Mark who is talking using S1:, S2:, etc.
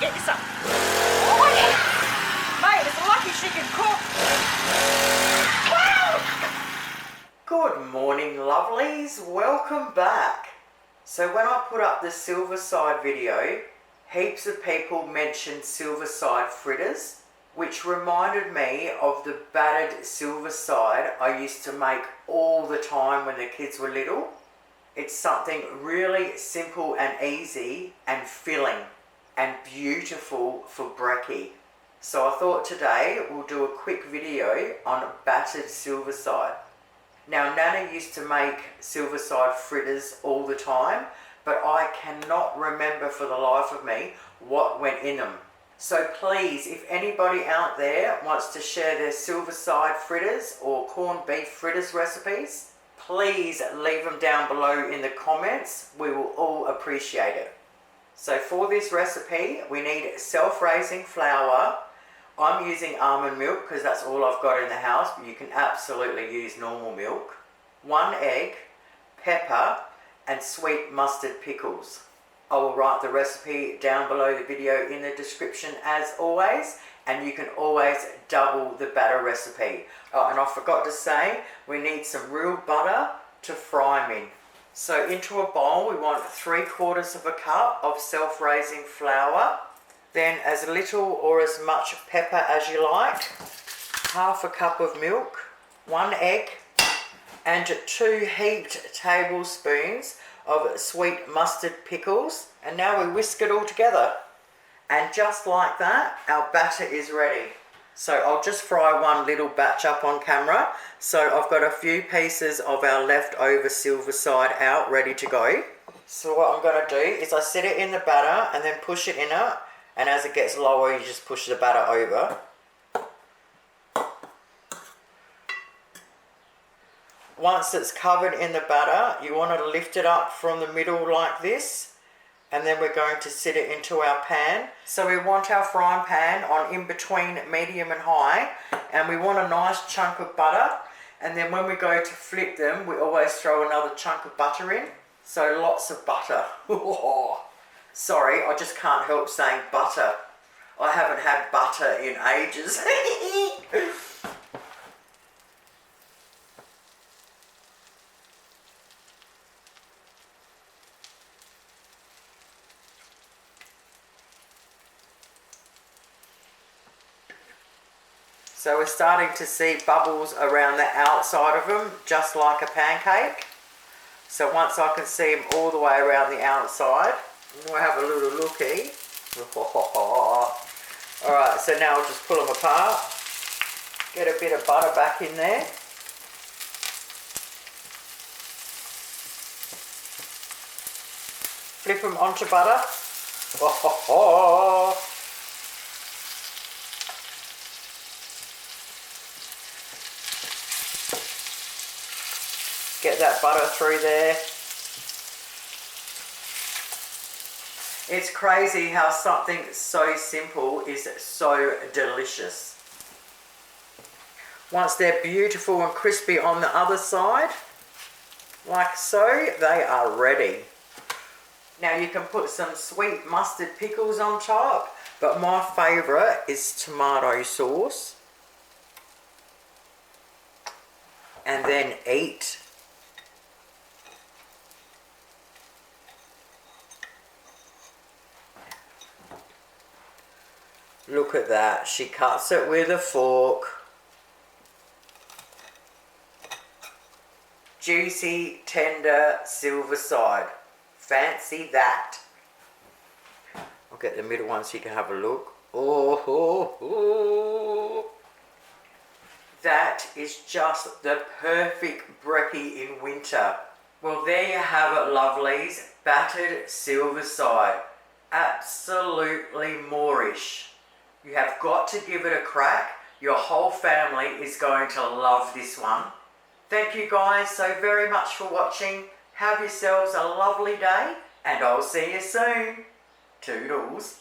S1: get you some. Oh yeah. Mate, it's lucky she can cook. Wow.
S2: Good morning, lovelies. Welcome back. So when I put up the Silverside video, heaps of people mentioned Silverside fritters, which reminded me of the battered Silverside I used to make all the time when the kids were little. It's something really simple and easy and filling and beautiful for brekkie. So I thought today we'll do a quick video on battered Silverside. Now Nana used to make Silverside fritters all the time, but I cannot remember for the life of me what went in them. So please, if anybody out there wants to share their Silverside fritters or corned beef fritters recipes, please leave them down below in the comments. We will all appreciate it. So for this recipe, we need self-raising flour. I'm using almond milk because that's all I've got in the house, but you can absolutely use normal milk. 1 egg, pepper, and sweet mustard pickles. I will write the recipe down below the video in the description as always, and you can always double the batter recipe. Oh, and I forgot to say, we need some real butter to fry them in. So into a bowl, we want 3/4 of a cup of self-raising flour, then as little or as much pepper as you like, 1/2 cup of milk, 1 egg, and 2 heaped tablespoons of sweet mustard pickles. And now we whisk it all together. And just like that, our batter is ready. So I'll just fry one little batch up on camera. So I've got a few pieces of our leftover Silverside out ready to go. So what I'm going to do is I set it in the batter and then push it in it. And as it gets lower, you just push the batter over. Once it's covered in the batter, you want to lift it up from the middle like this, and then we're going to set it into our pan. So we want our frying pan on in between medium and high, and we want a nice chunk of butter, and then when we go to flip them, we always throw another chunk of butter in. So lots of butter. Sorry, I just can't help saying butter. I haven't had butter in ages. So we're starting to see bubbles around the outside of them, just like a pancake. So once I can see them all the way around the outside, we'll have a little looky. Alright, so now I'll just pull them apart. Get a bit of butter back in there. Flip them onto butter. Get that butter through there. It's crazy how something so simple is so delicious. Once they're beautiful and crispy on the other side, like so, they are ready. Now you can put some sweet mustard pickles on top, but my favourite is tomato sauce. And then eat. Look at that, she cuts it with a fork. Juicy, tender Silverside. Fancy that. I'll get the middle one so you can have a look. That is just the perfect brekkie in winter. Well, there you have it, lovelies. Battered Silverside. Absolutely Moorish. You have got to give it a crack. Your whole family is going to love this one. Thank you guys so very much for watching. Have yourselves a lovely day, and I'll see you soon. Toodles.